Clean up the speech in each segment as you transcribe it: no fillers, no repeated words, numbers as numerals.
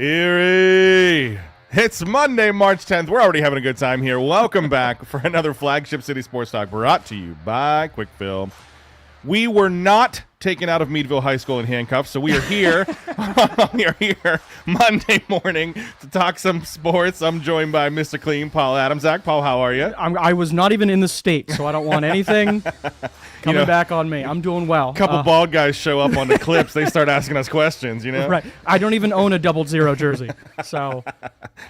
Erie. It's Monday, March 10th. We're already having a good time here. Welcome back for another Flagship City Sports Talk brought to you by Quick Fill. We were not taken out of Meadville High School in handcuffs, so we are here. We are here Monday morning to talk some sports. I'm joined by Mr. Clean, Paul Adams. Zach, Paul, how are you? I was not even in the state, so I don't want anything coming back on me. I'm doing well. A couple bald guys show up on the clips. They start asking us questions, you know? Right. I don't even own a 00 jersey, so.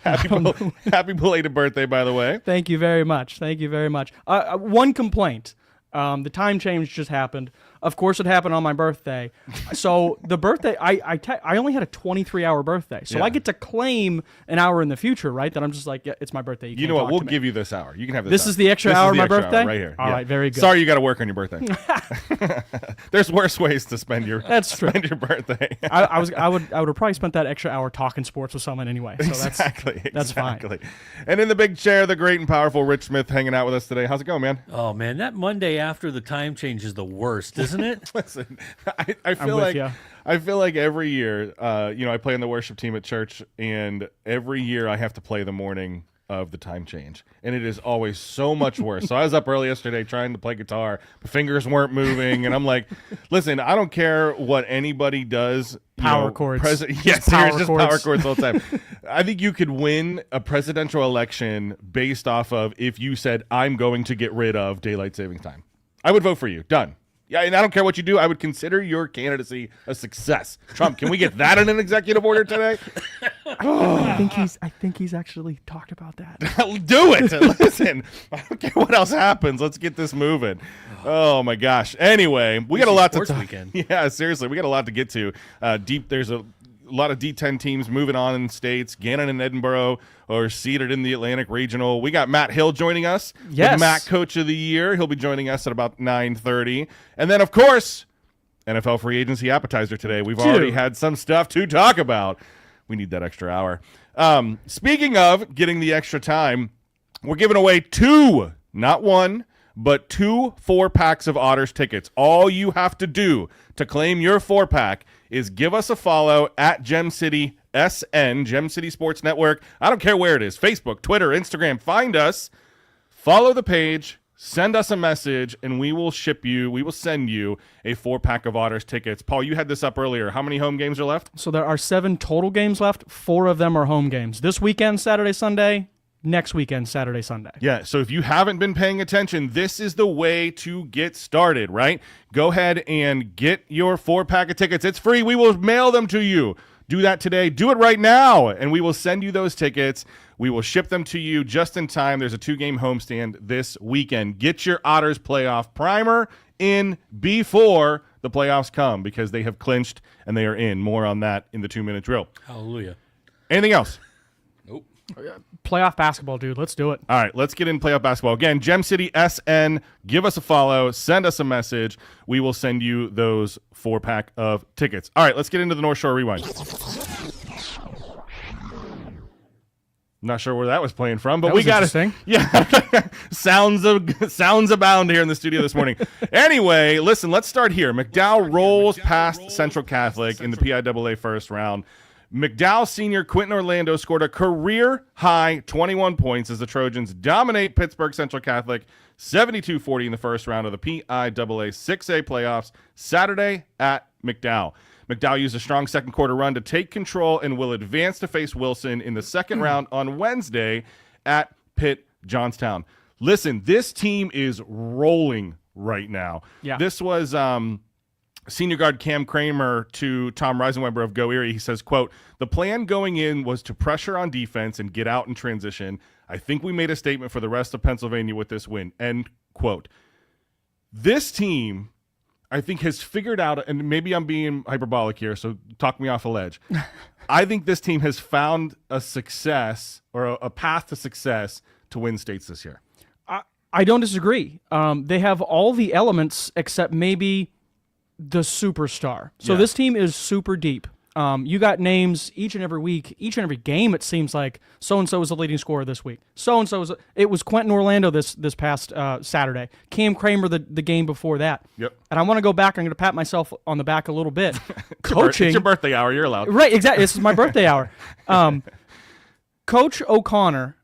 Happy belated birthday, by the way. Thank you very much. Thank you very much. One complaint. The time change just happened. Of course, it happened on my birthday. So the birthday, I only had a 23-hour birthday. So I get to claim an hour in the future, right? That I'm just like, yeah, it's my birthday. You know what? We'll give you this hour. You can have this. This is the extra hour of my birthday? Right here. All right, very good. Sorry you got to work on your birthday. There's worse ways to spend your your birthday. I would have probably spent that extra hour talking sports with someone anyway. So that's fine. And in the big chair, the great and powerful Rich Smith hanging out with us today. How's it going, man? Oh man, that Monday after the time change is the worst, isn't it? Listen, I feel like every year, I play in the worship team at church, and every year I have to play the morning of the time change, and it is always so much worse. So I was up early yesterday trying to play guitar, my fingers weren't moving, and I'm like, listen, I don't care what anybody does. Power chords. Just power chords all the time. I think you could win a presidential election based off of if you said, I'm going to get rid of daylight savings time. I would vote for you. Done. Yeah, and I don't care what you do. I would consider your candidacy a success. Trump, can we get that in an executive order today? I think he's actually talked about that. Do it. Listen, I don't care what else happens. Let's get this moving. Oh my gosh. Anyway, we got a lot to talk. Weekend. Yeah, seriously, we got a lot to get to. There's a lot of D10 teams moving on in states. Gannon and Edinboro are seated in the Atlantic Regional. We got Matt Hill joining us. Yes. The MAC Coach of the Year. He'll be joining us at about 9:30. And then, of course, NFL free agency appetizer today. We've already had some stuff to talk about. We need that extra hour. Speaking of getting the extra time, we're giving away two, not one, but 2 4-packs of Otters tickets. All you have to do to claim your 4-pack is give us a follow at Gem City SN, Gem City Sports Network. I don't care where it is, Facebook, Twitter, Instagram. Find us, follow the page, send us a message, and we will send you a 4-pack of Otters tickets. Paul, you had this up earlier. How many home games are left? So there are 7 total games left. 4 of them are home games. This weekend, Saturday, Sunday. Next weekend, Saturday, Sunday. Yeah, so if you haven't been paying attention, this is the way to get started, right? Go ahead and get your 4-pack of tickets. It's free. We will mail them to you. Do that today. Do it right now, and we will send you those tickets. We will ship them to you just in time. There's a 2-game homestand this weekend. Get your Otters playoff primer in before the playoffs come because they have clinched and they are in. More on that in the 2-minute drill. Hallelujah. Anything else? Nope. Playoff basketball, dude. Let's do it. All right, let's get in playoff basketball. Again, Gem City SN. Give us a follow. Send us a message. We will send you those 4-pack of tickets. All right, let's get into the North Shore Rewind. Not sure where that was playing from, but we got it. Yeah, sounds abound here in the studio this morning. Anyway, listen, let's start here. McDowell rolls past Central Catholic in the PIAA first round. McDowell senior Quentin Orlando scored a career-high 21 points as the Trojans dominate Pittsburgh Central Catholic 72-40 in the first round of the PIAA 6A playoffs Saturday at McDowell. McDowell used a strong second-quarter run to take control and will advance to face Wilson in the second round on Wednesday at Pitt Johnstown. Listen, this team is rolling right now. Yeah. This was senior guard Cam Kramer to Tom Reisenweber of Go Erie. He says, quote, "The plan going in was to pressure on defense and get out in transition. I think we made a statement for the rest of Pennsylvania with this win." End quote. This team, I think, has figured out, and maybe I'm being hyperbolic here, so talk me off a ledge. I think this team has found a success or a path to success to win states this year. I don't disagree. They have all the elements except maybe the superstar. So this team is super deep. You got names each and every week, each and every game. It seems like so-and-so is the leading scorer this week. It was Quentin Orlando this past Saturday. Cam Kramer the game before that. Yep. And I want to go back. I'm going to pat myself on the back a little bit. Coaching. It's your birthday hour. You're allowed. Right, exactly. This is my birthday hour. Coach O'Connor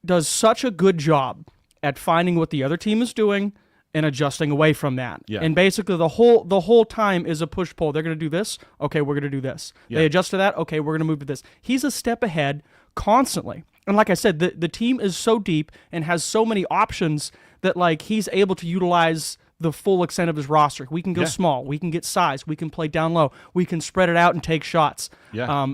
does such a good job at finding what the other team is doing and adjusting away from that. Yeah. And basically the whole time is a push-pull. They're going to do this. Okay, we're going to do this. Yeah. They adjust to that. Okay, we're going to move to this. He's a step ahead constantly. And like I said, the team is so deep and has so many options that like he's able to utilize the full extent of his roster. We can go small. We can get size. We can play down low. We can spread it out and take shots. Yeah.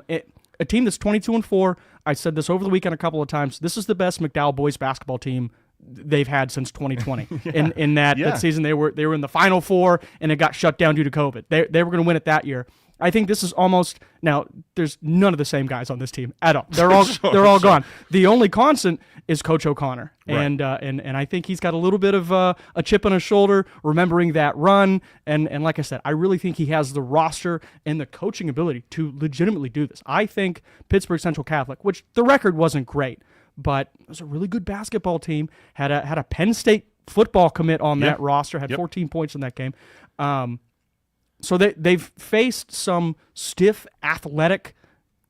A team that's 22-4. I said this over the weekend a couple of times. This is the best McDowell boys basketball team they've had since 2020. In that season, they were in the Final Four, and it got shut down due to COVID. They were going to win it that year. I think this is almost now. There's none of the same guys on this team at all. They're all gone. The only constant is Coach O'Connor, and I think he's got a little bit of a chip on his shoulder, remembering that run. And like I said, I really think he has the roster and the coaching ability to legitimately do this. I think Pittsburgh Central Catholic, which the record wasn't great, but it was a really good basketball team, had a Penn State football commit on that roster, had 14 points in that game. So they've faced some stiff, athletic,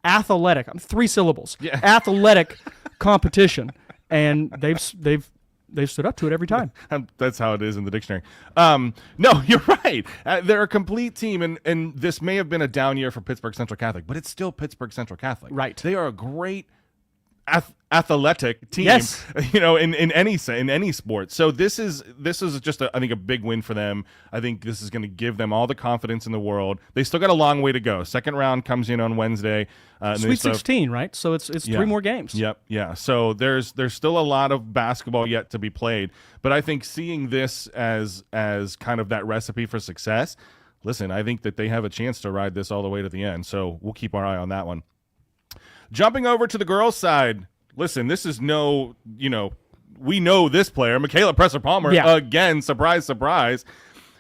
3 syllables, athletic competition, and they've stood up to it every time. That's how it is in the dictionary. No, you're right. They're a complete team, and this may have been a down year for Pittsburgh Central Catholic, but it's still Pittsburgh Central Catholic. Right. They are a great athletic team, yes. in any sport. So this is just I think a big win for them. I think this is going to give them all the confidence in the world. They still got a long way to go. Second round comes in on Wednesday. Sweet 16, right? So it's 3 more games. Yep, yeah. So there's still a lot of basketball yet to be played. But I think seeing this as kind of that recipe for success, listen, I think that they have a chance to ride this all the way to the end. So we'll keep our eye on that one. Jumping over to the girls' side, listen, this is we know this player, Michaela Presser-Palmer, again, surprise, surprise,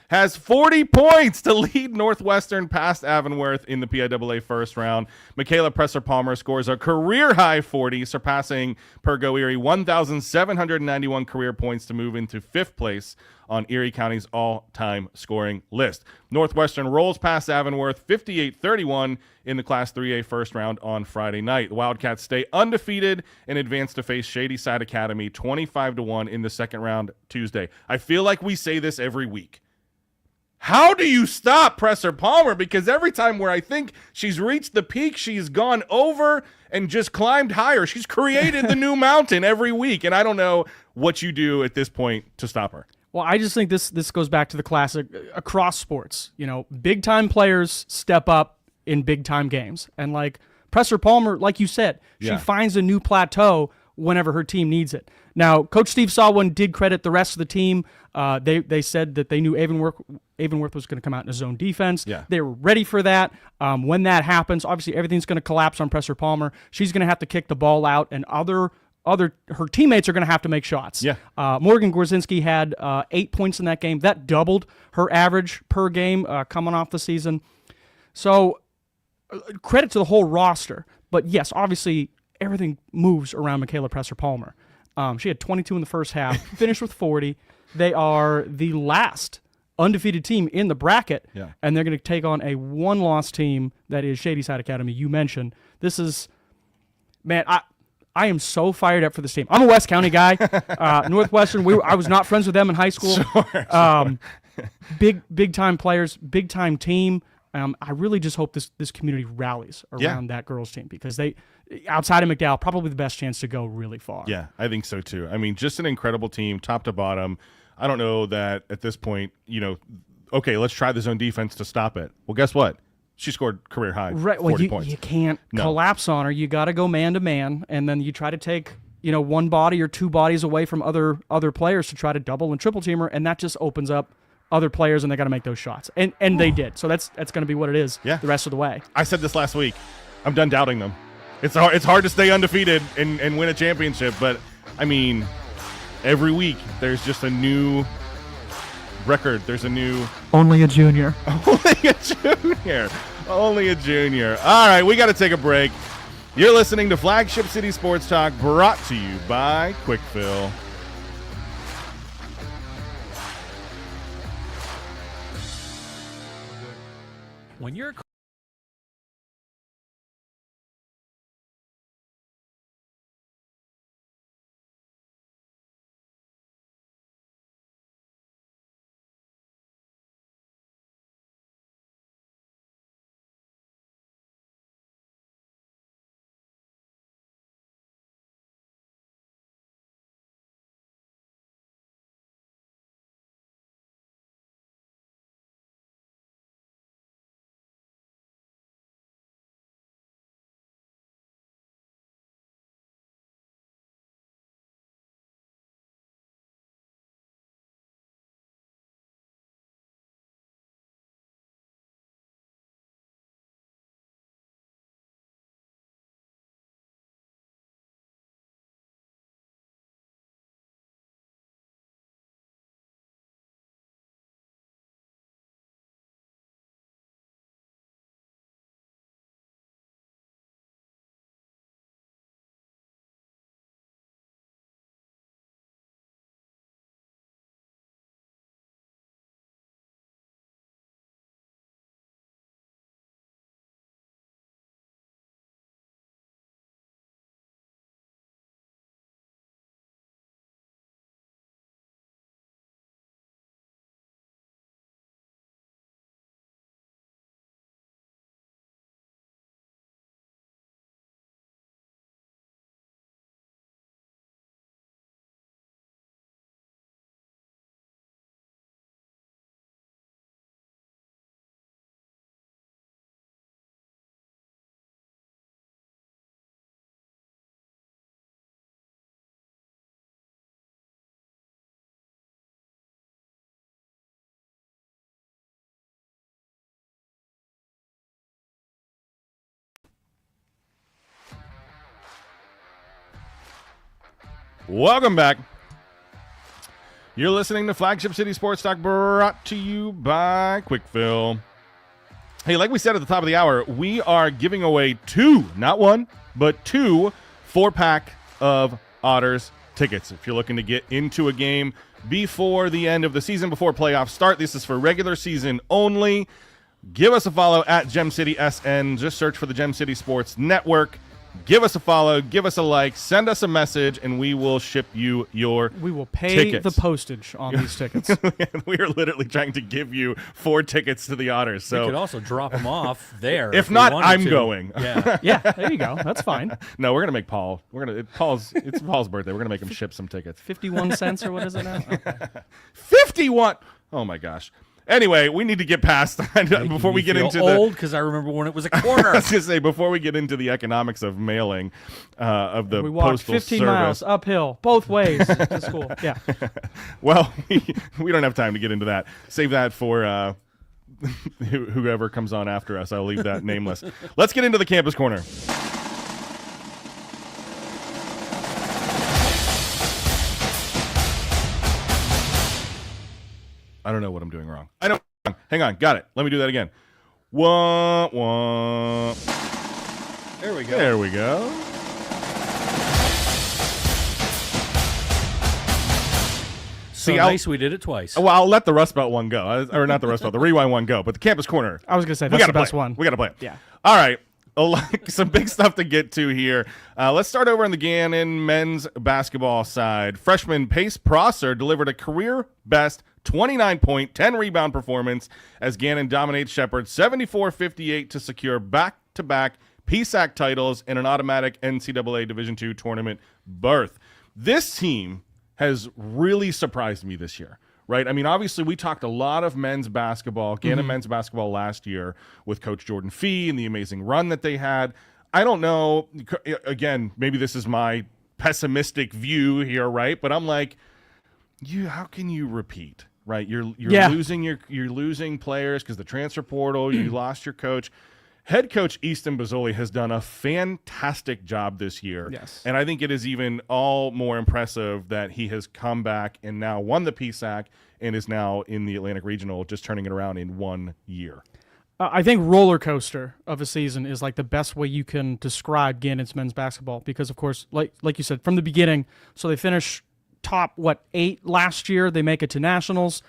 has 40 points to lead Northwestern past Avonworth in the PIAA first round. Michaela Presser-Palmer scores a career-high 40, surpassing Pergo Erie 1,791 career points to move into 5th place on Erie County's all-time scoring list. Northwestern rolls past Avonworth 58-31 in the Class 3A first round on Friday night. The Wildcats stay undefeated and advance to face Shady Side Academy 25-1 in the second round Tuesday. I feel like we say this every week. How do you stop Presser-Palmer? Because every time where I think she's reached the peak, she's gone over and just climbed higher. She's created the new mountain every week, and I don't know what you do at this point to stop her. Well, I just think this goes back to the classic across sports. Big-time players step up in big-time games. And like Presser-Palmer, like you said, she finds a new plateau whenever her team needs it. Now, Coach Steve Sawin did credit the rest of the team. They said that they knew Avonworth was going to come out in a zone defense. Yeah. They were ready for that. When that happens, obviously everything's going to collapse on Presser-Palmer. She's going to have to kick the ball out, and her teammates are going to have to make shots. Yeah. Morgan Gorzinski had 8 points in that game. That doubled her average per game coming off the season. So credit to the whole roster. But yes, obviously everything moves around Michaela Presser-Palmer. She had 22 in the first half, finished with 40. They are the last undefeated team in the bracket, and they're going to take on a one-loss team that is Shady Side Academy. You mentioned this is, man, I am so fired up for this team. I'm a West County guy. Northwestern, I was not friends with them in high school. Sure. Big time players, big time team. I really just hope this community rallies around that girls team, because they, outside of McDowell, probably the best chance to go really far. Yeah, I think so too. I mean, just an incredible team, top to bottom. I don't know that at this point, okay, let's try the zone defense to stop it. Well, guess what? She scored career high 40 points. You can't collapse on her. You got to go man to man, and then you try to take one body or 2 bodies away from other players to try to double and triple team her, and that just opens up other players, and they got to make those shots, and they did. So that's going to be what it is the rest of the way. I said this last week. I'm done doubting them. It's hard to stay undefeated and win a championship, but I mean, every week there's just a new record. There's a new only a junior. Only a junior. Only a junior. All right, we got to take a break. You're listening to Flagship City Sports Talk, brought to you by Quick Fill. When you're Welcome back. You're listening to Flagship City Sports Talk, brought to you by Quick Fill. Hey, like we said at the top of the hour, we are giving away two, not one, but two 4-pack of Otters tickets. If you're looking to get into a game before the end of the season, before playoffs start, this is for regular season only. Give us a follow at Gem City SN. Just search for the Gem City Sports Network. Give us a follow, give us a like, send us a message, and we will ship you your We will pay tickets. the postage on these tickets. We are literally trying to give you 4 tickets to the Otters. So we could also drop them off there. if we not, wanted I'm to. going. Yeah. Yeah, there you go. That's fine. No, we're gonna make Paul. It's Paul's birthday. We're gonna make him ship some tickets. 51 cents or what is it now? Okay. 51. Oh my gosh. Anyway, we need to get past before we get into old because I remember when it was a quarter. I was gonna say before we get into the economics of mailing of the We walked postal 15 service. miles uphill, both ways to school. Yeah. Well, we don't have time to get into that. Save that for whoever comes on after us. I'll leave that nameless. Let's get into the Campus Corner. I don't know what I'm doing wrong. I know. Hang on. Got it. Let me do that again. Wah, wah. There we go. There we go. So See, nice we did it twice. Well, I'll let the Rust Belt one go. Or not the Rust Belt, the Rewind one go. But the Campus Corner. I was going to say, We that's gotta the best play. one. We got to play it. Yeah. All right. Some big stuff to get to here. Let's start over on the Gannon men's basketball side. Freshman Pace Prosser delivered a career-best 29-point, 10-rebound performance as Gannon dominates Shepherd 74-58 to secure back-to-back PSAC titles and an automatic NCAA Division II tournament berth. This team has really surprised me this year. Right. I mean, obviously, we talked a lot of men's basketball, Gannon men's basketball last year with Coach Jordan Fee and the amazing run that they had. I don't know. Again, maybe this is my pessimistic view here, right? But I'm like, how can you repeat? Right. You're losing players because the transfer portal. You lost your coach. Head coach Easton Bozzoli has done a fantastic job this year. Yes. And I think it is even all more impressive that he has come back and now won the PSAC and is now in the Atlantic Regional, just turning it around in 1 year. I think roller coaster of a season is like the best way you can describe Gannon's men's basketball because, of course, like you said, from the beginning, so they finish top, 8 last year. They make it to nationals,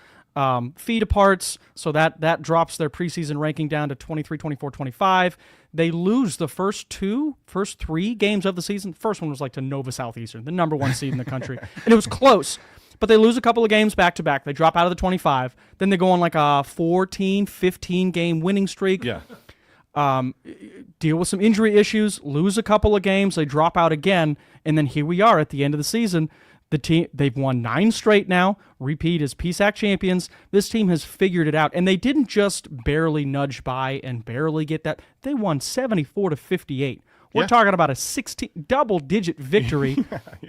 feet aparts, so that drops their preseason ranking down to 23, 24, 25. They lose the first 3 games of the season. First one was like to Nova Southeastern, the number 1 seed in the country, and it was close. But they lose a couple of games back-to-back. They drop out of the 25. Then they go on like a 14, 15-game winning streak. Yeah. Deal with some injury issues, lose a couple of games. They drop out again. And then here we are at the end of the season. The team, they've won 9 straight now. Repeat as PSAC champions. This team has figured it out. And they didn't just barely nudge by and barely get that. They won 74-58. We're talking about a double-digit victory.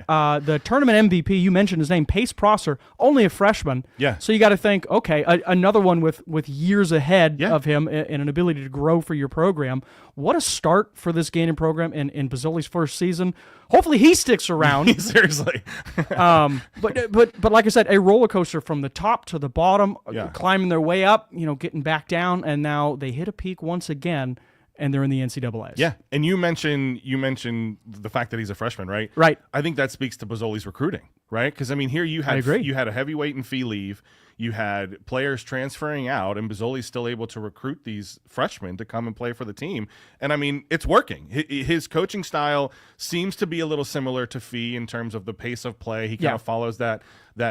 The tournament MVP, you mentioned his name, Pace Prosser, only a freshman. Yeah. So you got to think, okay, another one with years ahead of him and an ability to grow for your program. What a start for this Gannon program in Bazzoli's first season. Hopefully he sticks around. Seriously. But like I said, a roller coaster from the top to the bottom, climbing their way up, getting back down, and now they hit a peak once again. And they're in the NCAAs. Yeah, and you mentioned the fact that he's a freshman, right? Right. I think that speaks to Bazzoli's recruiting, right? Because here you had a heavyweight and fee leave, you had players transferring out, and Bazzoli's still able to recruit these freshmen to come and play for the team. And it's working. His coaching style seems to be a little similar to Fee in terms of the pace of play. He kind of follows that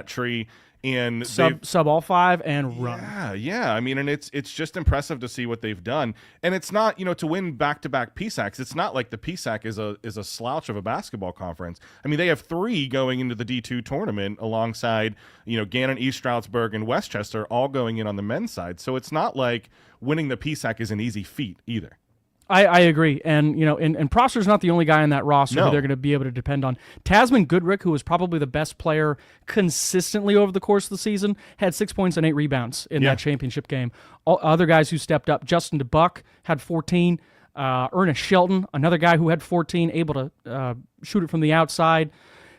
tree. And sub all 5 and run. Yeah. And it's just impressive to see what they've done. And it's not, to win back-to-back PSACs, it's not like the PSAC is a slouch of a basketball conference. They have 3 going into the D2 tournament alongside, Gannon, East Stroudsburg, and Westchester all going in on the men's side. So it's not like winning the PSAC is an easy feat either. I agree. And, and Prosser's not the only guy on that roster who they're going to be able to depend on. Tasman Goodrick, who was probably the best player consistently over the course of the season, had 6 points and 8 rebounds in that championship game. All other guys who stepped up, Justin DeBuck had 14. Ernest Shelton, another guy who had 14, able to shoot it from the outside.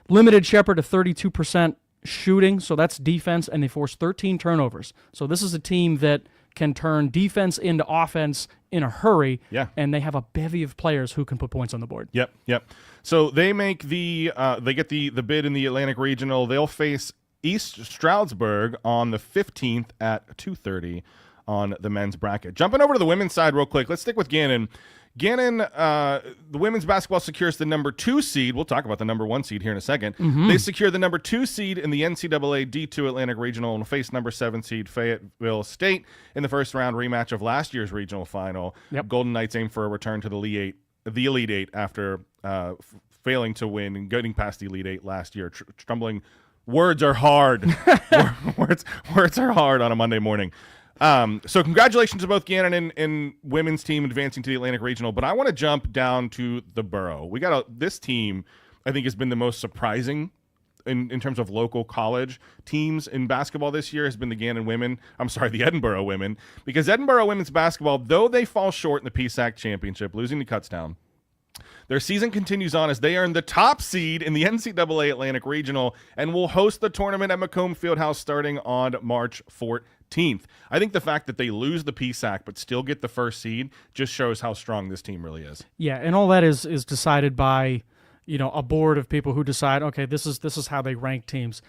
Limited Shepard to 32% shooting, so that's defense, and they forced 13 turnovers. So this is a team that can turn defense into offense in a hurry, and they have a bevy of players who can put points on the board. Yep. So they make they get the bid in the Atlantic Regional. They'll face East Stroudsburg on the 15th at 2:30 on the men's bracket. Jumping over to the women's side real quick, let's stick with Gannon. Gannon, the women's basketball secures the number 2 seed. We'll talk about the number 1 seed here in a second. Mm-hmm. They secure the number 2 seed in the NCAA D2 Atlantic Regional and will face number 7 seed Fayetteville State in the first round rematch of last year's regional final. Yep. Golden Knights aim for a return to the Elite Eight after failing to win and getting past the Elite Eight last year. Stumbling. Words are hard. words are hard on a Monday morning. So congratulations to both Gannon and women's team advancing to the Atlantic Regional, but I want to jump down to the borough. This team, I think, has been the most surprising in terms of local college teams in basketball this year has been the Edinboro women, because Edinboro women's basketball, though they fall short in the PSAC championship, losing to Kutztown, their season continues on as they earn the top seed in the NCAA Atlantic Regional and will host the tournament at Macomb Fieldhouse starting on March 14th. I think the fact that they lose the PSAC but still get the first seed just shows how strong this team really is. Yeah, and all that is decided by, a board of people who decide, okay, this is how they rank teams.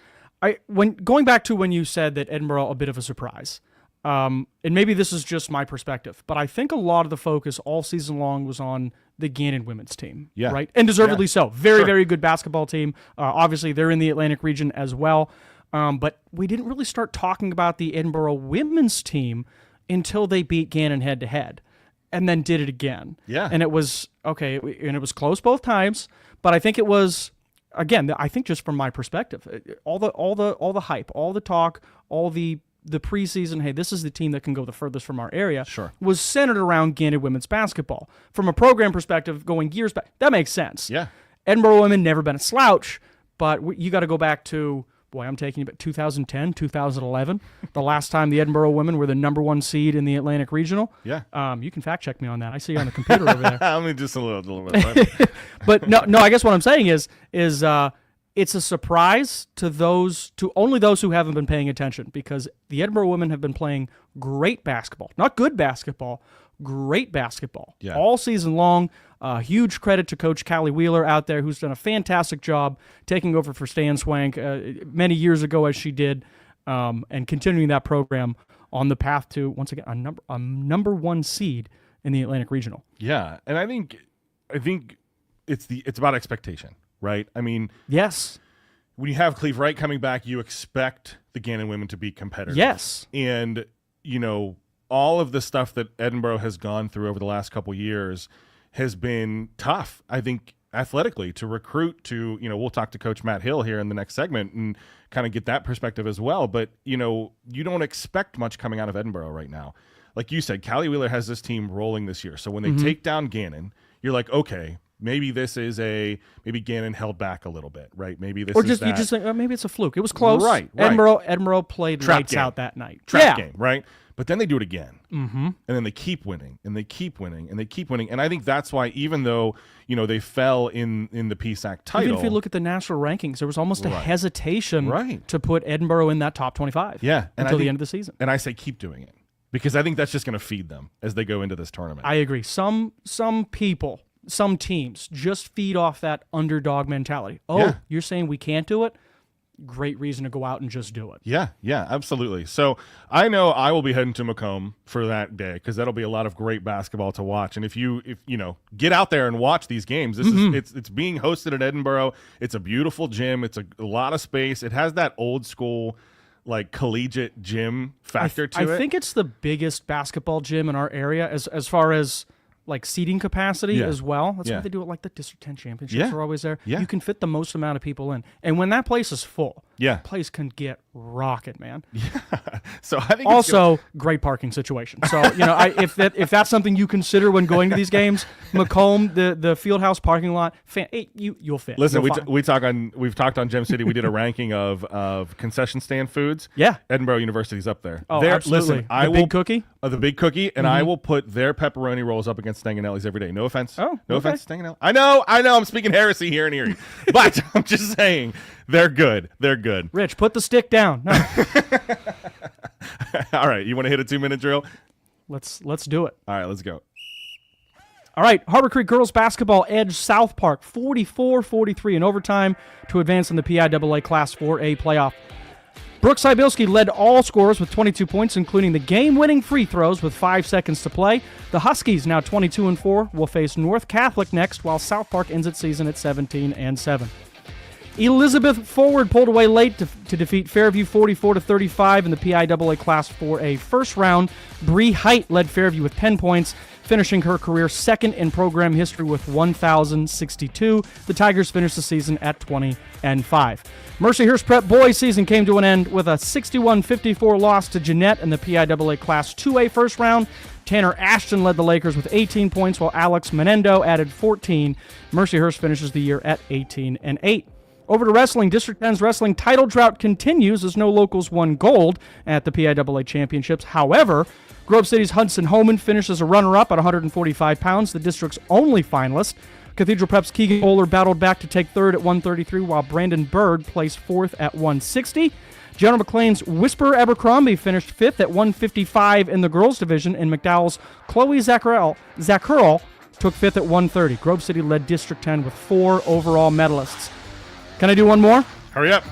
Going back to when you said that Edinboro a bit of a surprise. And maybe this is just my perspective, but I think a lot of the focus all season long was on the Gannon women's team, right? And deservedly so. Very, very good basketball team. Obviously, they're in the Atlantic region as well. But we didn't really start talking about the Edinboro women's team until they beat Gannon head-to-head and then did it again. Yeah. And it was, okay, and it was close both times, but I think it was, again, I think just from my perspective, all the hype, all the talk, all the preseason, hey, this is the team that can go the furthest from our area, was centered around Gannon women's basketball. From a program perspective, going years back, that makes sense. Yeah. Edinboro women never been a slouch, but you got to go back to, I'm taking you back 2010, 2011, the last time the Edinboro women were the number 1 seed in the Atlantic Regional. Yeah. You can fact check me on that. I see you on the computer over there. I mean, just a little bit. But no, I guess what I'm saying is It's a surprise to only those who haven't been paying attention, because the Edinboro women have been playing great basketball. Not good basketball, great basketball all season long. Huge credit to Coach Callie Wheeler out there, who's done a fantastic job taking over for Stan Swank many years ago, as she did, and continuing that program on the path to, once again, a number one seed in the Atlantic Regional. Yeah, and I think it's about expectation, right? I mean, yes, when you have Cleve Wright coming back, you expect the Gannon women to be competitive. Yes, and all of the stuff that Edinboro has gone through over the last couple years has been tough, I think, athletically, to recruit to, we'll talk to Coach Matt Hill here in the next segment and kind of get that perspective as well. But, you don't expect much coming out of Edinboro right now. Like you said, Callie Wheeler has this team rolling this year. So when they take down Gannon, you're like, okay, maybe this is maybe Gannon held back a little bit, right? Maybe this or is just that. you just think, maybe it's a fluke. It was close. Right. Edinboro played Trap lights game. out that night. Trap game, right? But then they do it again. Mm-hmm. And then they keep winning, and they keep winning, and they keep winning. And I think that's why, even though, they fell in the PSAC title. Even if you look at the national rankings, there was almost a hesitation to put Edinboro in that top 25 until the end of the season. And I say keep doing it, because I think that's just going to feed them as they go into this tournament. I agree. Some people, some teams just feed off that underdog mentality. You're saying we can't do it? Great reason to go out and just do it. Yeah, absolutely. So I know I will be heading to Macomb for that day, because that'll be a lot of great basketball to watch. And if you get out there and watch these games, this is it's being hosted at Edinboro. It's a beautiful gym. It's a lot of space. It has that old school, like, collegiate gym factor to it. I think it's the biggest basketball gym in our area as far as like seating capacity as well. That's why they do it, like the District 10 championships are always there. Yeah. You can fit the most amount of people in. And when that place is full, the place can get rocking, man. Yeah. So I think also great parking situation. So, if that's something you consider when going to these games, Macomb, the Fieldhouse parking lot, you'll fit. Listen, we've talked on Gem City. We did a ranking of concession stand foods. Yeah. Edinboro University's up there. Oh, absolutely. Listen, the big cookie? The big cookie, and I will put their pepperoni rolls up against Stanganelli's every day. No offense. Oh, no offense to Stanganelli. I know. I'm speaking heresy here in Erie, but I'm just saying they're good. They're good. Rich, put the stick down. No. All right, you want to hit a 2-minute drill? Let's do it. All right, let's go. All right, Harbor Creek girls basketball edged South Park 44-43 in overtime to advance in the PIAA Class 4A playoff. Brooke Sybilski led all scorers with 22 points, including the game-winning free throws with 5 seconds to play. The Huskies, now 22-4, will face North Catholic next, while South Park ends its season at 17-7. Elizabeth Forward pulled away late to defeat Fairview 44-35 in the PIAA Class 4A first round. Bree Height led Fairview with 10 points, finishing her career second in program history with 1,062. The Tigers finished the season at 20-5. Mercyhurst Prep boys season came to an end with a 61-54 loss to Jeanette in the PIAA Class 2A first round. Tanner Ashton led the Lakers with 18 points, while Alex Menendo added 14. Mercyhurst finishes the year at 18-8. Over to wrestling. District 10's wrestling title drought continues as no locals won gold at the PIAA championships. However, Grove City's Hudson Homan finished as a runner-up at 145 pounds, the district's only finalist. Cathedral Prep's Keegan Bowler battled back to take third at 133, while Brandon Bird placed fourth at 160. General McLean's Whisper Abercrombie finished fifth at 155 in the girls' division, and McDowell's Chloe Zacharel took fifth at 130. Grove City led District 10 with 4 overall medalists. Can I do one more? Hurry up.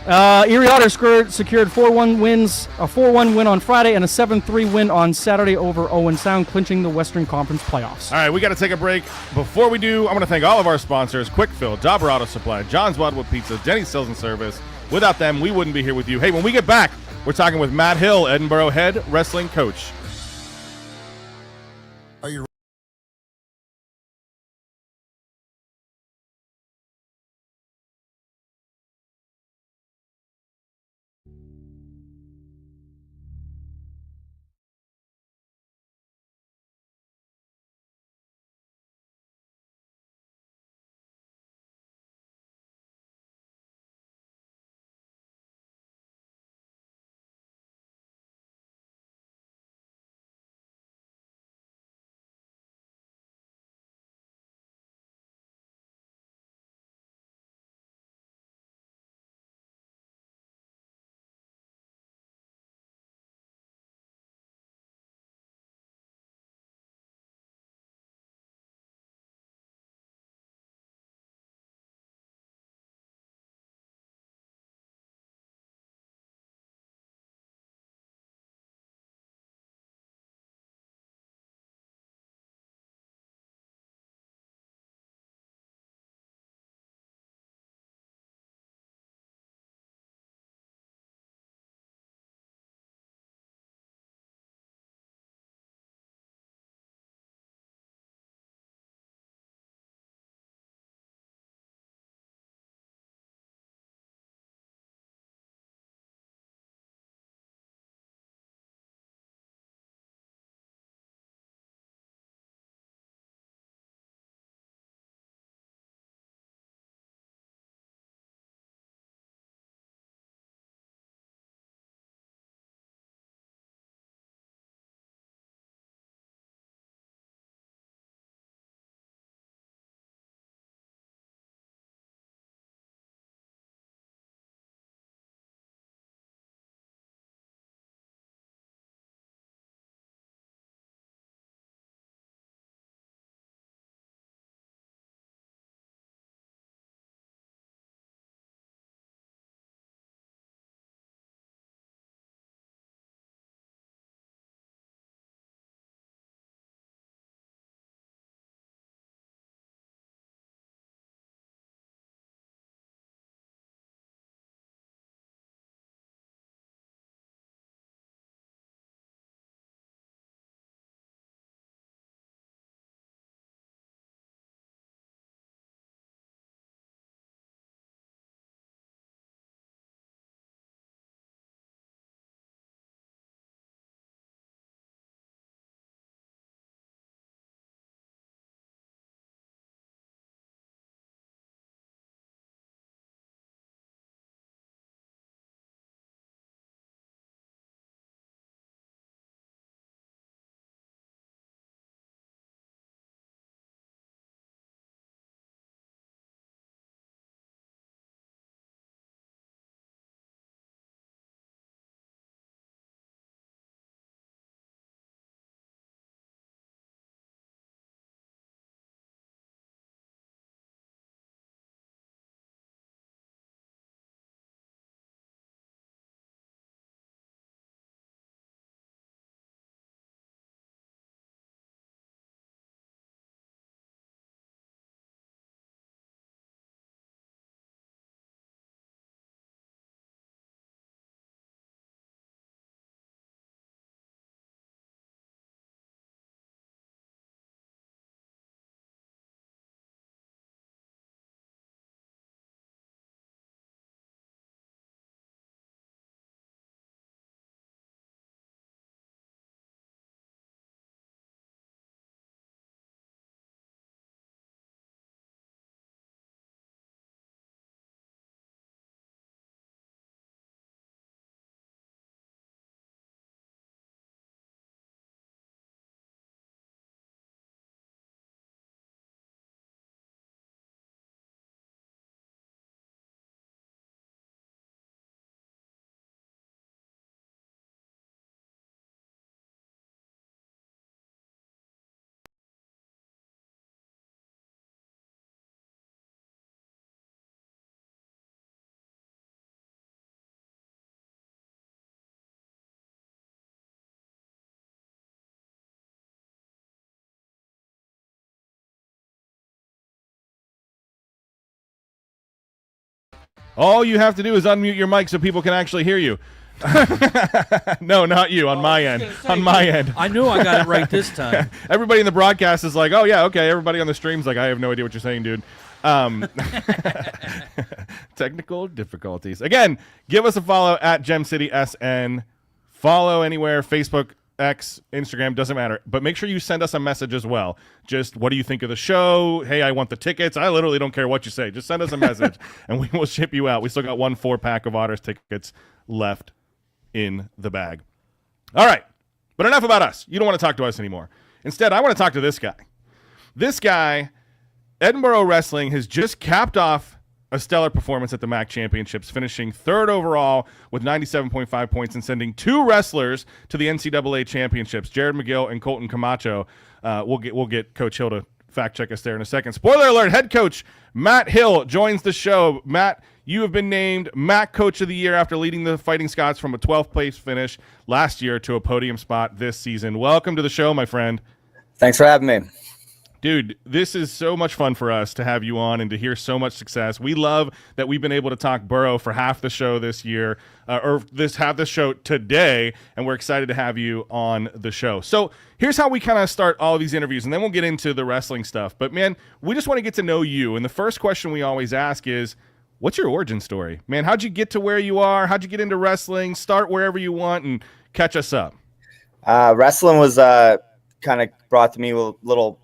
Erie Otters secured 4-1 wins, a 4-1 win on Friday and a 7-3 win on Saturday over Owen Sound, clinching the Western Conference playoffs. All right, we got to take a break. Before we do, I want to thank all of our sponsors: Quick Fill, Dauber Auto Supply, John's Wildwood Pizza, Denny's Sales and Service. Without them, we wouldn't be here with you. Hey, when we get back, we're talking with Matt Hill, Edinboro head wrestling coach. Are you All you have to do is unmute your mic so people can actually hear you. No, not you. On my end. On my end. I knew I got it right this time. Everybody in the broadcast is like, oh, yeah, okay. Everybody on the stream's like, I have no idea what you're saying, dude. Technical difficulties. Again, give us a follow at GemCitySN. Follow anywhere, Facebook, X, Instagram, doesn't matter. But make sure you send us a message as well. Just, what do you think of the show? Hey, I want the tickets. I literally don't care what you say. Just send us a message, and we will ship you out. We still got 1 4-pack of Otters tickets left in the bag. All right, but enough about us. You don't want to talk to us anymore. Instead, I want to talk to this guy. This guy, Edinboro Wrestling, has just capped off a stellar performance at the MAC Championships, finishing 3rd overall with 97.5 points and sending 2 wrestlers to the NCAA Championships, Jared McGill and Colton Camacho. We'll get Coach Hill to fact check us there in a second. Spoiler alert, head coach Matt Hill joins the show. Matt, you have been named MAC Coach of the Year after leading the Fighting Scots from a 12th place finish last year to a podium spot this season. Welcome to the show, my friend. Thanks for having me. Dude, this is so much fun for us to have you on and to hear so much success. We love that we've been able to talk Borough for half the show this year, half the show today, and we're excited to have you on the show. So here's how we kind of start all of these interviews, and then we'll get into the wrestling stuff. But, man, we just want to get to know you. And the first question we always ask is, what's your origin story? Man, how'd you get to where you are? How'd you get into wrestling? Start wherever you want and catch us up. Wrestling was kind of brought to me with a little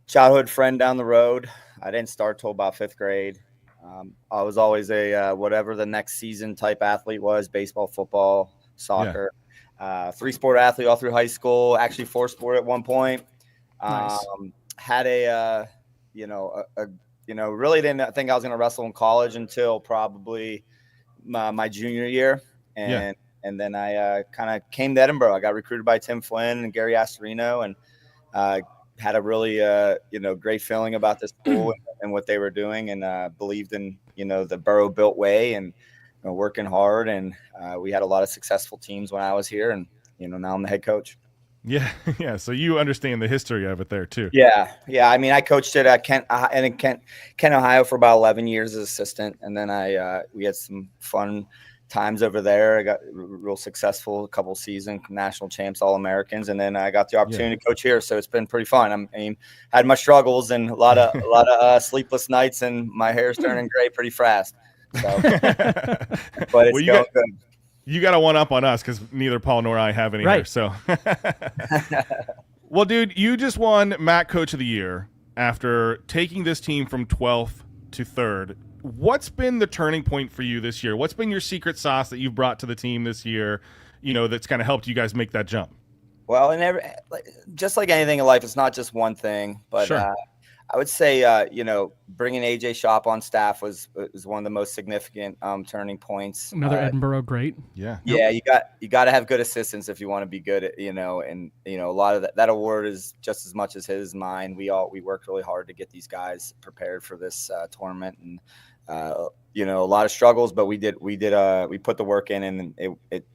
childhood friend down the road. I didn't start till about 5th grade. I was always a whatever the next season type athlete was: baseball, football, soccer. 3-sport athlete all through high school. Actually 4-sport at one point. Nice. Had really didn't think I was going to wrestle in college until probably my junior year. And then I kind of came to Edinboro. I got recruited by Tim Flynn and Gary Astorino, and had a really, great feeling about this school and what they were doing, and believed in, the Borough built way and working hard. And we had a lot of successful teams when I was here, and, now I'm the head coach. Yeah. Yeah. So you understand the history of it there too. Yeah. I mean, I coached it at Kent, Ohio for about 11 years as assistant. And then we had some fun times over there. I got real successful, a couple season national champs, All-Americans, and then I got the opportunity to coach here. So it's been pretty fun. I mean, had my struggles and a lot of sleepless nights, and my hair's turning gray pretty fast. So, but it's going good. You got a one up on us because neither Paul nor I have any hair. So, well, dude, you just won MAC Coach of the Year after taking this team from 12th to 3rd. What's been the turning point for you this year? What's been your secret sauce that you've brought to the team this year, that's kind of helped you guys make that jump? Well, just like anything in life, it's not just one thing. But sure. I would say, bringing AJ Shop on staff was one of the most significant turning points. Another Edinboro great. Yeah. Yeah, you got to have good assistants if you want to be good at, and a lot of that award is just as much as his, mine. We worked really hard to get these guys prepared for this tournament, and a lot of struggles, but we put the work in, and it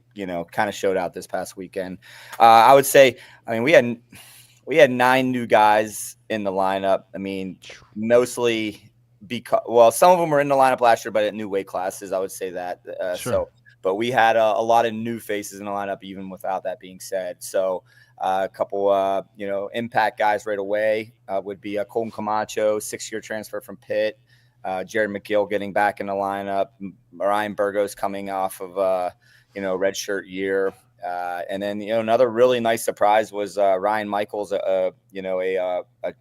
kind of showed out this past weekend. I would say, we had 9 new guys in the lineup. I mean, mostly because, some of them were in the lineup last year, but at new weight classes, I would say that. Sure. So, but we had a lot of new faces in the lineup, even without that being said. So, a couple, impact guys right away would be Colton Camacho, 6-year transfer from Pitt. Jared McGill getting back in the lineup. Ryan Burgos coming off of red shirt year. And then, another really nice surprise was Ryan Michaels, a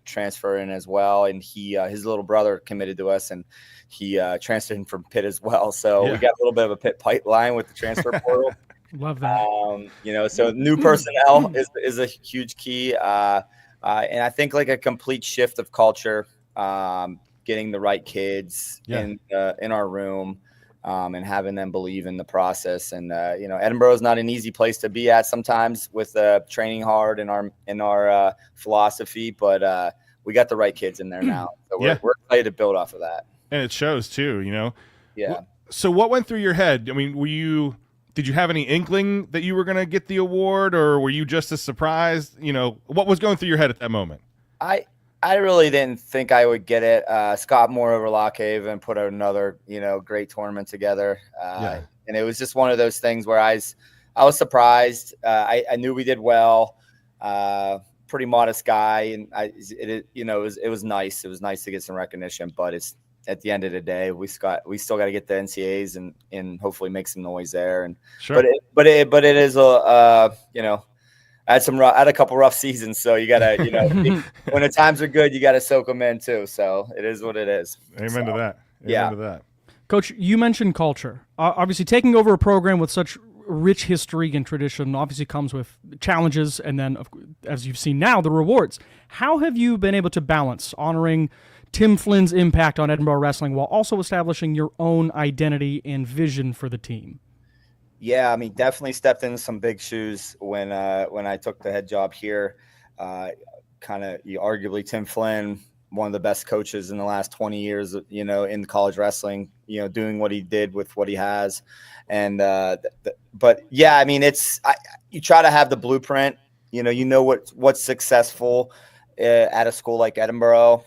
transfer in as well. And his little brother committed to us, and he transferred in from Pitt as well. So we got a little bit of a Pitt pipeline with the transfer portal. Love that. So new personnel is a huge key. And I think like a complete shift of culture, getting the right kids in our room. And having them believe in the process. And, Edinboro is not an easy place to be at sometimes with training hard in our philosophy, but we got the right kids in there now. So we're excited to build off of that. And it shows too, Yeah. So what went through your head? I mean, did you have any inkling that you were going to get the award, or were you just as surprised? What was going through your head at that moment? I really didn't think I would get it. Scott Moore over Lockhaven put another, great tournament together. And it was just one of those things where I was surprised. I knew we did well. Pretty modest guy, and it was nice. It was nice to get some recognition, but it's at the end of the day, we still got to get the NCAAs and hopefully make some noise there. And sure. but it is a I had a couple rough seasons, so you gotta when the times are good, you gotta soak them in too. So it is what it is. Amen to that. Amen to that. Coach, you mentioned culture. Obviously, taking over a program with such rich history and tradition obviously comes with challenges, and then, as you've seen now, the rewards. How have you been able to balance honoring Tim Flynn's impact on Edinboro wrestling while also establishing your own identity and vision for the team? Yeah, I mean, definitely stepped into some big shoes when I took the head job here. Arguably Tim Flynn, one of the best coaches in the last 20 years, in college wrestling, doing what he did with what he has. And, but yeah, I mean, you try to have the blueprint, what's successful at a school like Edinboro.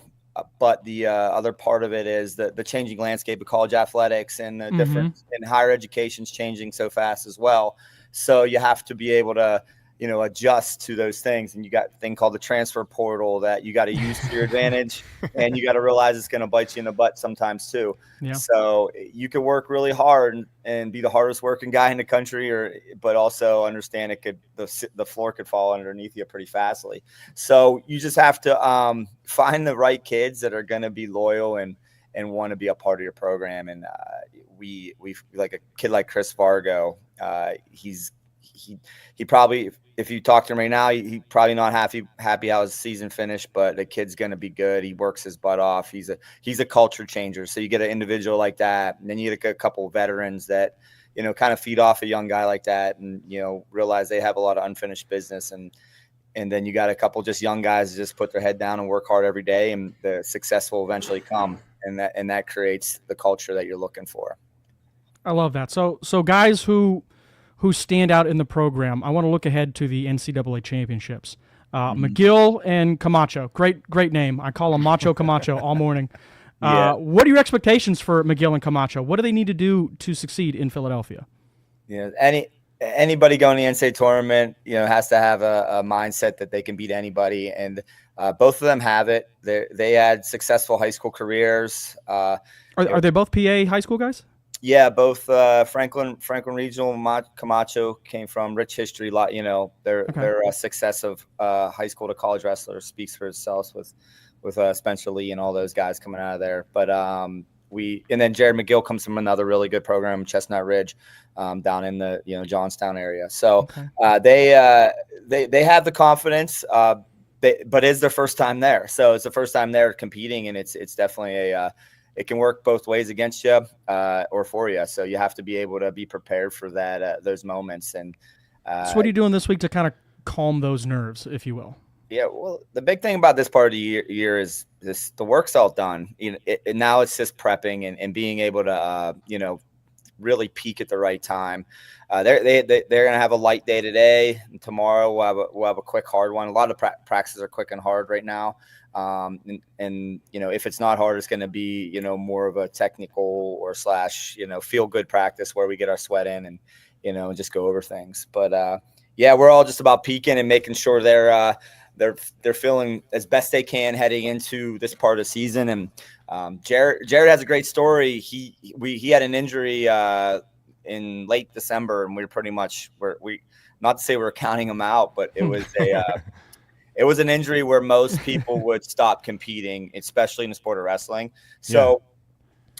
But the other part of it is the changing landscape of college athletics and the difference in higher education's changing so fast as well. So you have to be able to, adjust to those things. And you got a thing called the transfer portal that you got to use to your advantage, and you got to realize it's going to bite you in the butt sometimes too. Yeah. So you can work really hard and be the hardest working guy in the country, but also understand the floor could fall underneath you pretty fastly. So you just have to find the right kids that are going to be loyal and want to be a part of your program. And we like a kid like Chris Fargo. He probably, if you talk to him right now, he probably not happy how his season finished, but the kid's going to be good. He works his butt off. He's a culture changer. So you get an individual like that, and then you get a couple of veterans that, kind of feed off a young guy like that and, realize they have a lot of unfinished business. And then you got a couple just young guys that just put their head down and work hard every day, and the success will eventually come. And that creates the culture that you're looking for. I love that. So guys who stand out in the program, I want to look ahead to the NCAA championships. McGill and Camacho, great name. I call them Macho Camacho all morning. What are your expectations for McGill and Camacho? What do they need to do to succeed in Philadelphia? Yeah, anybody going to the NCAA tournament, has to have a mindset that they can beat anybody, and both of them have it. They had successful high school careers. Are they both PA high school guys? Yeah, both Franklin Regional Camacho came from rich history. Their success of high school to college wrestlers speaks for itself with Spencer Lee and all those guys coming out of there. But and then Jared McGill comes from another really good program, Chestnut Ridge, down in the Johnstown area. So they have the confidence, but it's their first time there. So it's the first time they're competing, and it's definitely it can work both ways against you or for you. So you have to be able to be prepared for that, those moments. And so what are you doing this week to kind of calm those nerves, if you will? Yeah, well, the big thing about this part of the year is the work's all done. Now it's just prepping and being able to, really peak at the right time. They're going to have a light day today, and tomorrow we'll have a quick hard one. A lot of practices are quick and hard right now. And if it's not hard, it's going to be, more of a technical or / feel good practice where we get our sweat in and, and just go over things. But, we're all just about peaking and making sure they're feeling as best they can heading into this part of the season. And, Jared has a great story. He had an injury, in late December, and we were pretty much, not to say we're counting him out, but it was it was an injury where most people would stop competing, especially in the sport of wrestling. So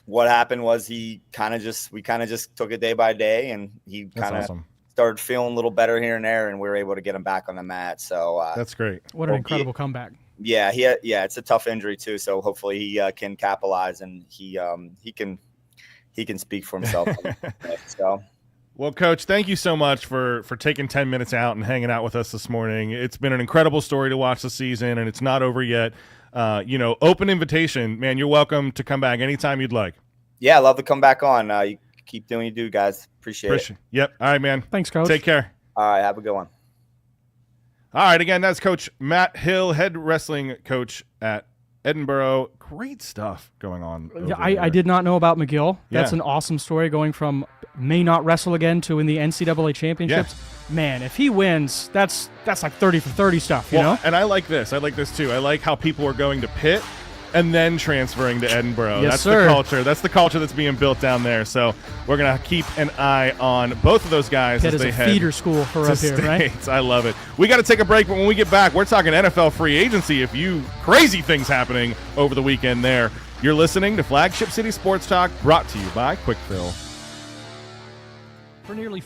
what happened was we kind of just took it day by day, and he kind of started feeling a little better here and there, and we were able to get him back on the mat. So that's great. What an incredible comeback. Yeah, it's a tough injury too. So hopefully he can capitalize, and he can speak for himself. So. Well, Coach, thank you so much for taking 10 minutes out and hanging out with us this morning. It's been an incredible story to watch the season, and it's not over yet. Open invitation, man. You're welcome to come back anytime you'd like. Yeah, I'd love to come back on. You keep doing what you do, guys. Appreciate it. Yep. All right, man. Thanks, Coach. Take care. All right, have a good one. All right, again, that's Coach Matt Hill, head wrestling coach at Edinboro. Great stuff going on. I did not know about McGill. That's an awesome story, going from may not wrestle again to in the NCAA championships. Yeah. Man, if he wins, that's like 30 for 30 stuff, you know? And I like this. I like this too. I like how people are going to Pitt and then transferring to Edinboro. Yes, that's sir. the culture. That's the culture that's being built down there. So we're going to keep an eye on both of those guys Pitt as they is a head feeder school for to up here, states. right? I love it. We got to take a break, but when we get back, we're talking NFL free agency. If you crazy things happening over the weekend there. You're listening to Flagship City Sports Talk, brought to you by Quick Fill. For nearly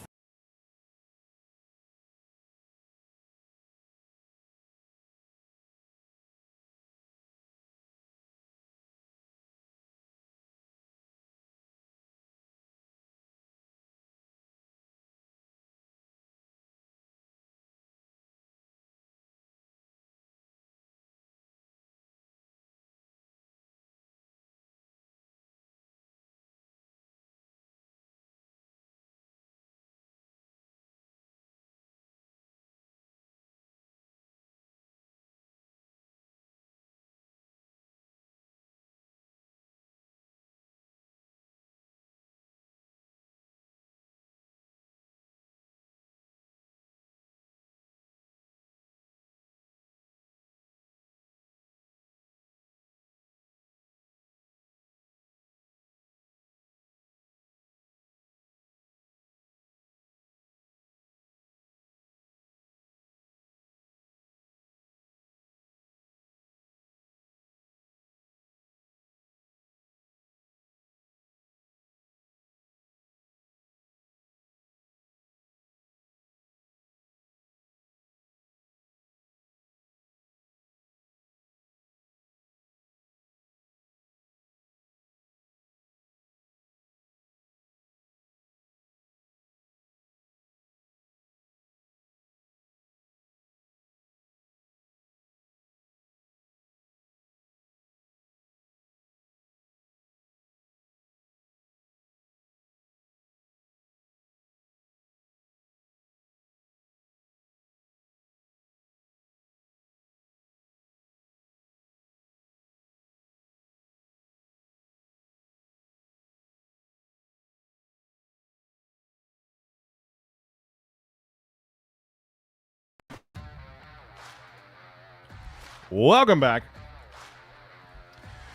Welcome back.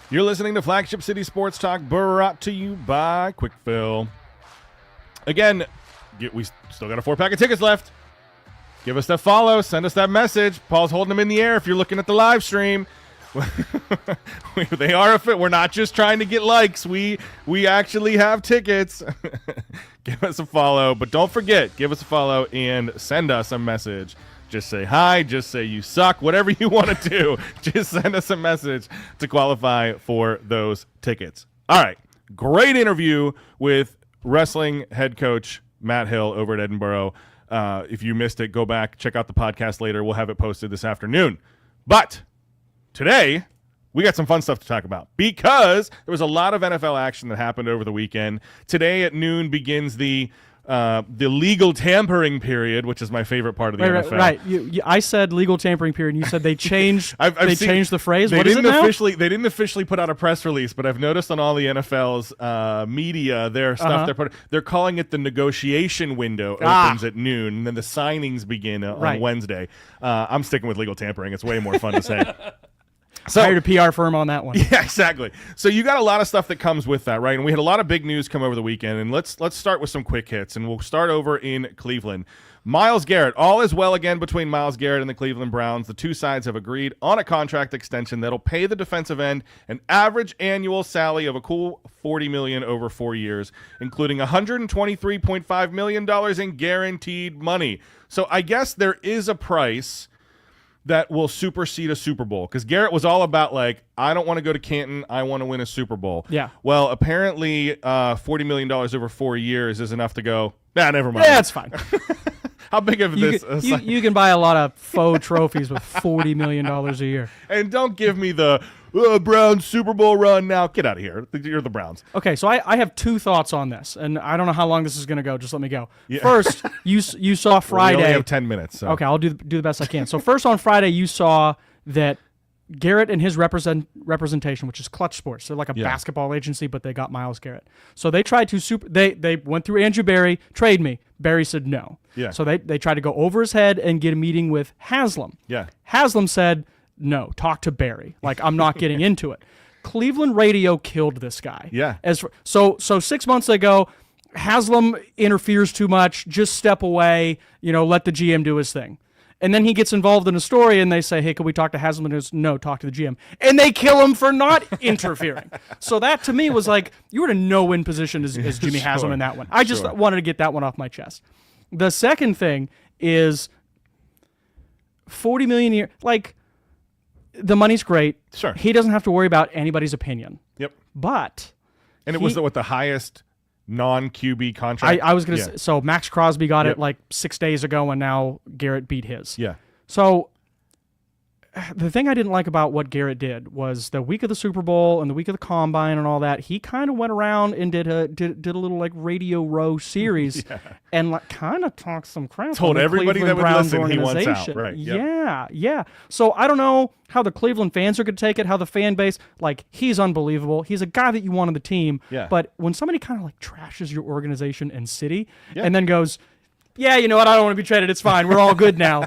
You're listening to Flagship City Sports Talk, brought to you by Quick Fill. Again, we still got a 4-pack of tickets left. Give us that follow. Send us that message. Paul's holding them in the air if you're looking at the live stream. They are a fit. We're not just trying to get likes. We actually have tickets. Give us a follow. But don't forget, give us a follow and send us a message. Just say hi. Just say you suck. Whatever you want to do. Just send us a message to qualify for those tickets. All right. Great interview with wrestling head coach Matt Hill over at Edinboro. If you missed it, go back, check out the podcast later. We'll have it posted this afternoon. But today, we got some fun stuff to talk about because there was a lot of NFL action that happened over the weekend. Today at noon begins the legal tampering period, which is my favorite part of the NFL. Right. I said legal tampering period, and you said they changed. Changed the phrase. What is it now? They didn't officially put out a press release, but I've noticed on all the NFL's media, their stuff they're calling it the negotiation window opens at noon, and then the signings begin on Wednesday. I'm sticking with legal tampering. It's way more fun to say. So, hired a PR firm on that one. Yeah, exactly. So you got a lot of stuff that comes with that, right? And we had a lot of big news come over the weekend, and let's start with some quick hits, and we'll start over in Cleveland. Myles Garrett, all is well again between Myles Garrett and the Cleveland Browns. The two sides have agreed on a contract extension that'll pay the defensive end an average annual salary of a cool $40 million over 4 years, including $123.5 million in guaranteed money. So I guess there is a price that will supersede a Super Bowl, because Garrett was all about, like, I don't want to go to Canton, I want to win a Super Bowl. Yeah. Well, apparently $40 million over 4 years is enough to go, never mind. Yeah, it's fine. How big of this? You can buy a lot of faux trophies with $40 million a year. And don't give me the Browns Super Bowl run now. Get out of here. You're the Browns. Okay, so I have two thoughts on this, and I don't know how long this is going to go. Just let me go. Yeah. First, you saw Friday. We only have 10 minutes. So. Okay, I'll do the best I can. So first on Friday, you saw that Garrett and his representation, which is Clutch Sports, they're like a basketball agency, but they got Myles Garrett. So they tried to they went through Andrew Barry, trade me. Barry said no. Yeah. So they tried to go over his head and get a meeting with Haslam. Yeah. Haslam said no. Talk to Barry. Like, I'm not getting into it. Cleveland radio killed this guy. Yeah. So 6 months ago, Haslam interferes too much. Just step away. Let the GM do his thing. And then he gets involved in a story, and they say, hey, can we talk to Haslam? And he goes, no, talk to the GM. And they kill him for not interfering. So that, to me, was like, you were in a no-win position as Jimmy Haslam in that one. I just wanted to get that one off my chest. The second thing is $40 million a year. Like, the money's great. Sure. He doesn't have to worry about anybody's opinion. Yep. But it was the highest non-QB contract. I was going to say, so Max Crosby got it like 6 days ago, and now Garrett beat his. Yeah. So the thing I didn't like about what Garrett did was the week of the Super Bowl and the week of the Combine and all that, he kind of went around and did a little like Radio Row series and like kind of talked some crap. Told on the everybody Cleveland that would Browns listen he wants out. organization. Right. Yep. Yeah. So I don't know how the Cleveland fans are going to take it, how the fan base, like, he's unbelievable. He's a guy that you want on the team. Yeah. But when somebody kind of like trashes your organization and city and then goes, yeah, you know what? I don't want to be traded. It's fine. We're all good now.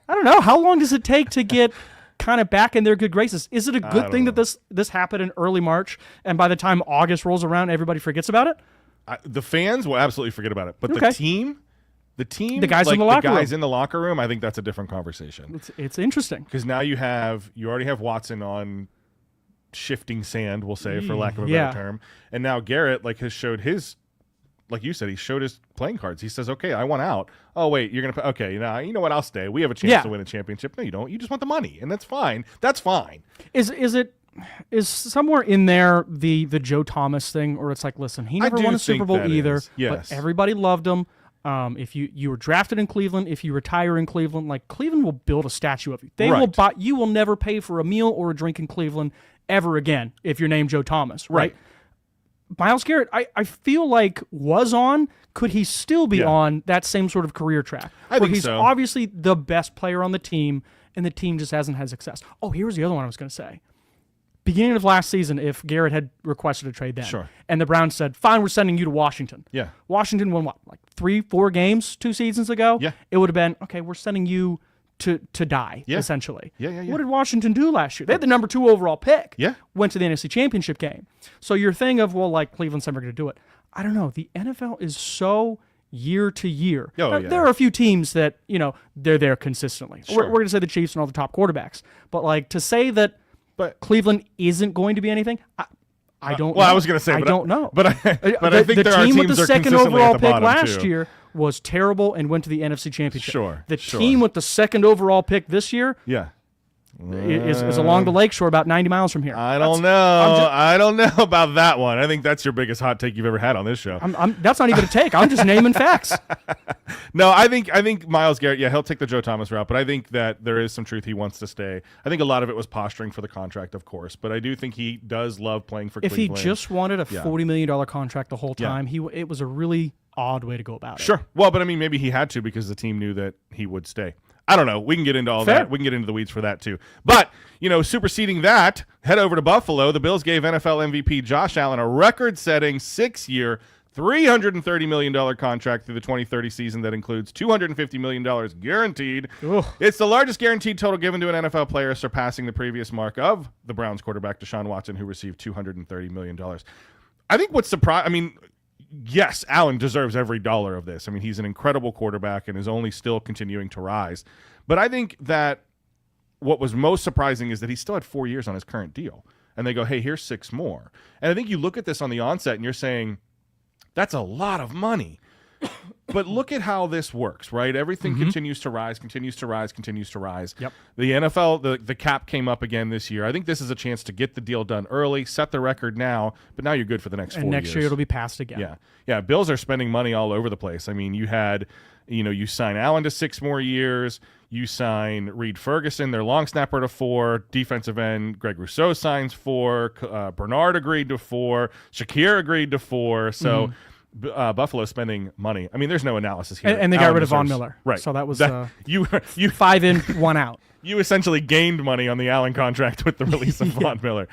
I don't know. How long does it take to get kind of back in their good graces? Is it a good thing that this happened in early March, and by the time August rolls around, everybody forgets about it? The fans will absolutely forget about it, but the team, the guys in the locker room. in the locker room, I think that's a different conversation. It's interesting because now you already have Watson on shifting sand, we'll say, for lack of a better term, and now Garrett has showed his. Like you said, he showed his playing cards. He says, okay, I want out. Oh, wait, you're going to – okay, you know what? I'll stay. We have a chance to win a championship. No, you don't. You just want the money, and that's fine. That's fine. Is somewhere in there the Joe Thomas thing, or it's like, listen, he never won a Super Bowl either, but everybody loved him. If you were drafted in Cleveland, if you retire in Cleveland, like, Cleveland will build a statue of you. They will buy – you will never pay for a meal or a drink in Cleveland ever again if you're named Joe Thomas, right? Myles Garrett, I feel like was on. Could he still be on that same sort of career track? I think he's so. Obviously the best player on the team, and the team just hasn't had success. Oh, here's the other one I was going to say. Beginning of last season, if Garrett had requested a trade then, and the Browns said, fine, we're sending you to Washington. Yeah. Washington won what, like 3-4 games 2 seasons ago? Yeah. It would have been, okay, we're sending you to die, essentially. Yeah. What did Washington do last year? They had the number 2 overall pick. Yeah. Went to the NFC Championship game. So your thing of, well, like, Cleveland's never going to do it. I don't know. The NFL is so year to year. There are a few teams that, they're there consistently. Sure. We're going to say the Chiefs and all the top quarterbacks. But, like, to say that Cleveland isn't going to be anything, I don't know. I was going to say, I don't know. But I think there are teams team with the second consistently overall at the pick bottom, last too. year was terrible and went to the NFC Championship. Sure. The team with the second overall pick this year is along the lakeshore about 90 miles from here. I don't know. I don't know about that one. I think that's your biggest hot take you've ever had on this show. That's not even a take. I'm just naming facts. No, I think Myles Garrett, he'll take the Joe Thomas route, but I think that there is some truth he wants to stay. I think a lot of it was posturing for the contract, of course, but I do think he does love playing for Cleveland. If he just wanted a $40 million contract the whole time, it was a really odd way to go about it. Sure. Well, but I mean, maybe he had to because the team knew that he would stay. I don't know. We can get into all that. We can get into the weeds for that too. But, superseding that, head over to Buffalo. The Bills gave NFL MVP Josh Allen a record-setting 6-year, $330 million contract through the 2030 season that includes $250 million guaranteed. Ugh. It's the largest guaranteed total given to an NFL player, surpassing the previous mark of the Browns quarterback Deshaun Watson, who received $230 million. I think what's yes, Allen deserves every dollar of this. I mean, he's an incredible quarterback and is only still continuing to rise. But I think that what was most surprising is that he still had 4 years on his current deal. And they go, hey, here's 6 more. And I think you look at this on the onset and you're saying, that's a lot of money. But look at how this works, right? Everything continues to rise. Yep. The NFL, the cap came up again this year. I think this is a chance to get the deal done early, set the record now, but now you're good for the next 4 years. And next year it'll be passed again. Yeah. Bills are spending money all over the place. I mean, you sign Allen to 6 more years. You sign Reed Ferguson, their long snapper, to 4. Defensive end Greg Rousseau signs 4. Bernard agreed to 4. Shakir agreed to 4. So Buffalo spending money. I mean, there's no analysis here. And they got rid of Von Miller. Right. So that was you 5 in, 1 out. You essentially gained money on the Allen contract with the release of Von Miller.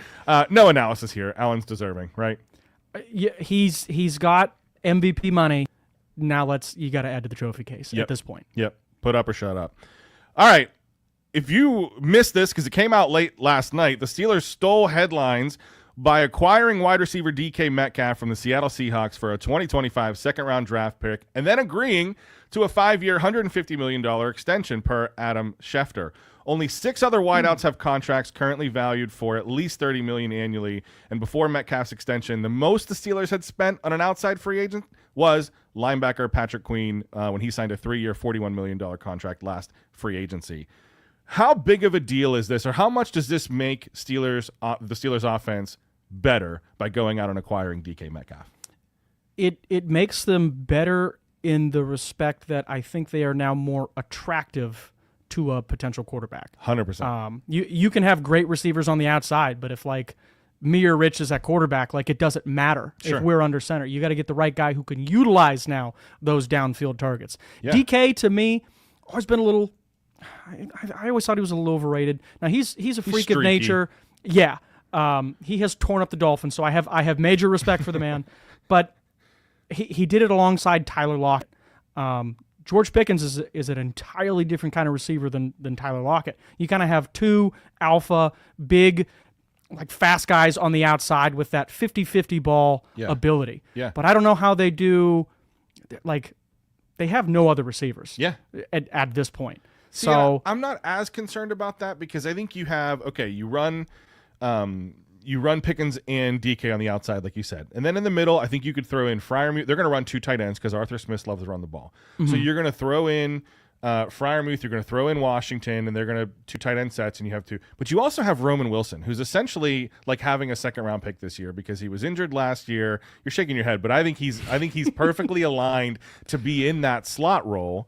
No analysis here. Allen's deserving, right? Yeah, he's got MVP money. Now you got to add to the trophy case at this point. Yep. Put up or shut up. All right. If you missed this because it came out late last night, the Steelers stole headlines by acquiring wide receiver DK Metcalf from the Seattle Seahawks for a 2025 second-round draft pick and then agreeing to a 5-year, $150 million extension per Adam Schefter. Only 6 other wideouts have contracts currently valued for at least $30 million annually, and before Metcalf's extension, the most the Steelers had spent on an outside free agent was linebacker Patrick Queen when he signed a 3-year, $41 million contract last free agency. How big of a deal is this, or how much does this make the Steelers offense better by going out and acquiring DK Metcalf? It makes them better in the respect that I think they are now more attractive to a potential quarterback. 100%. You can have great receivers on the outside, but if me or Rich is at quarterback, it doesn't matter if we're under center. You got to get the right guy who can utilize now those downfield targets. Yeah. DK to me always been a little. I always thought he was a little overrated. Now he's a freak of nature. Yeah. He has torn up the Dolphins, so I have major respect for the man, but he did it alongside Tyler Lockett. George Pickens is an entirely different kind of receiver than Tyler Lockett. You kind of have 2 alpha, big, fast guys on the outside with that 50-50 ball ability. Yeah. But I don't know how they do. They have no other receivers. Yeah. At this point. See, so I'm not as concerned about that because I think you have you run Pickens and DK on the outside, like you said. And then in the middle, I think you could throw in Freiermuth. They're going to run 2 tight ends because Arthur Smith loves to run the ball. Mm-hmm. So you're going to throw in Freiermuth, you're going to throw in Washington, and they're going to 2 tight end sets, and you have 2. But you also have Roman Wilson, who's essentially having a second-round pick this year because he was injured last year. You're shaking your head, but I think he's perfectly aligned to be in that slot role.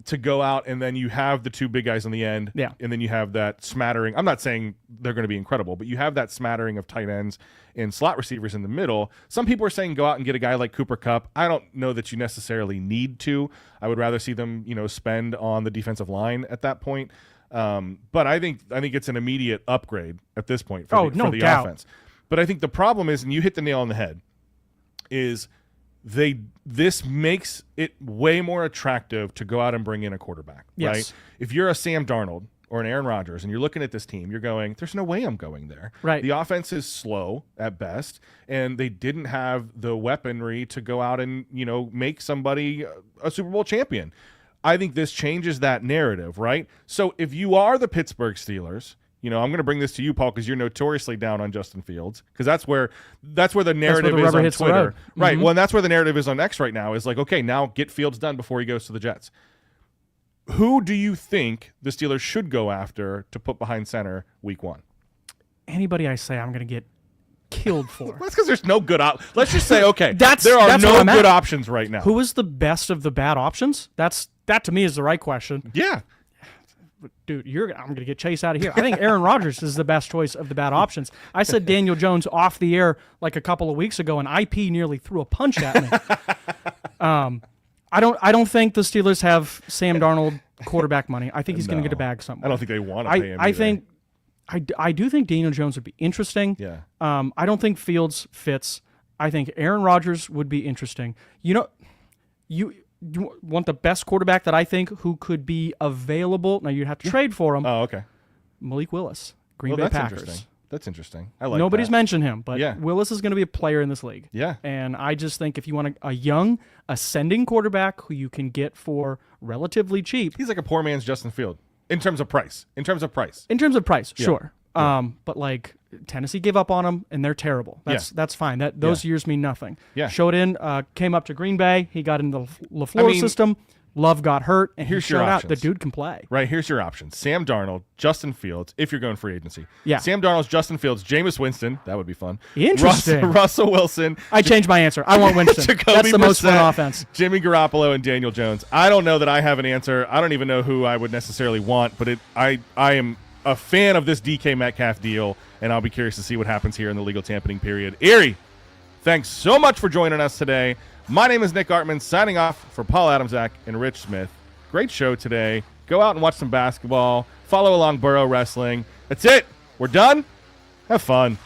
To go out, and then you have the 2 big guys on the end, and then you have that smattering. I'm not saying they're going to be incredible, but you have that smattering of tight ends and slot receivers in the middle. Some people are saying go out and get a guy like Cooper Kupp. I don't know that you necessarily need to. I would rather see them, spend on the defensive line at that point. But I think it's an immediate upgrade at this point for the offense. But I think the problem is, and you hit the nail on the head, is this makes it way more attractive to go out and bring in a quarterback, right? If you're a Sam Darnold or an Aaron Rodgers and you're looking at this team, you're going, there's no way I'm going there. Right. The offense is slow at best, and they didn't have the weaponry to go out and, make somebody a Super Bowl champion. I think this changes that narrative, right? So if you are the Pittsburgh Steelers, I'm going to bring this to you, Paul, because you're notoriously down on Justin Fields, because that's where the narrative is on Twitter, right? Mm-hmm. Well, and that's where the narrative is on X right now. Is okay, now get Fields done before he goes to the Jets. Who do you think the Steelers should go after to put behind center week 1? Anybody I say I'm going to get killed for. That's because there's no good let's just say, okay, that's no good options right now. Who is the best of the bad options? That to me is the right question. Yeah. Dude, I'm going to get Chase out of here. I think Aaron Rodgers is the best choice of the bad options. I said Daniel Jones off the air a couple of weeks ago, and IP nearly threw a punch at me. I don't think the Steelers have Sam Darnold quarterback money. I think he's going to get a bag somewhere. I don't think they want to pay him. I do think Daniel Jones would be interesting. Yeah. I don't think Fields fits. I think Aaron Rodgers would be interesting. You want the best quarterback that I think who could be available. Now you'd have to trade for him. Oh, okay. Malik Willis, Green Bay Packers. That's interesting. I like Nobody's that. mentioned him, but Willis is going to be a player in this league. Yeah. And I just think if you want a young, ascending quarterback who you can get for relatively cheap. He's like a poor man's Justin Field in terms of price. Sure. But Tennessee gave up on him, and they're terrible. That's fine. Those years mean nothing. Yeah. Came up to Green Bay. He got into the LaFleur system. Love got hurt, and Here's he your showed out options. the dude can play. Right, here's your options. Sam Darnold, Justin Fields, if you're going free agency. Yeah. Sam Darnold, Justin Fields, Jameis Winston. That would be fun. Interesting. Russell Wilson. I changed my answer. I want Winston. Jacoby That's the most fun Brissett, offense. Jimmy Garoppolo, and Daniel Jones. I don't know that I have an answer. I don't even know who I would necessarily want, but I am a fan of this DK Metcalf deal, and I'll be curious to see what happens here in the legal tampering period. Erie, thanks so much for joining us today. My name is Nick Artman, signing off for Paul Adamczak and Rich Smith. Great show today. Go out and watch some basketball. Follow along Borough Wrestling. That's it. We're done. Have fun.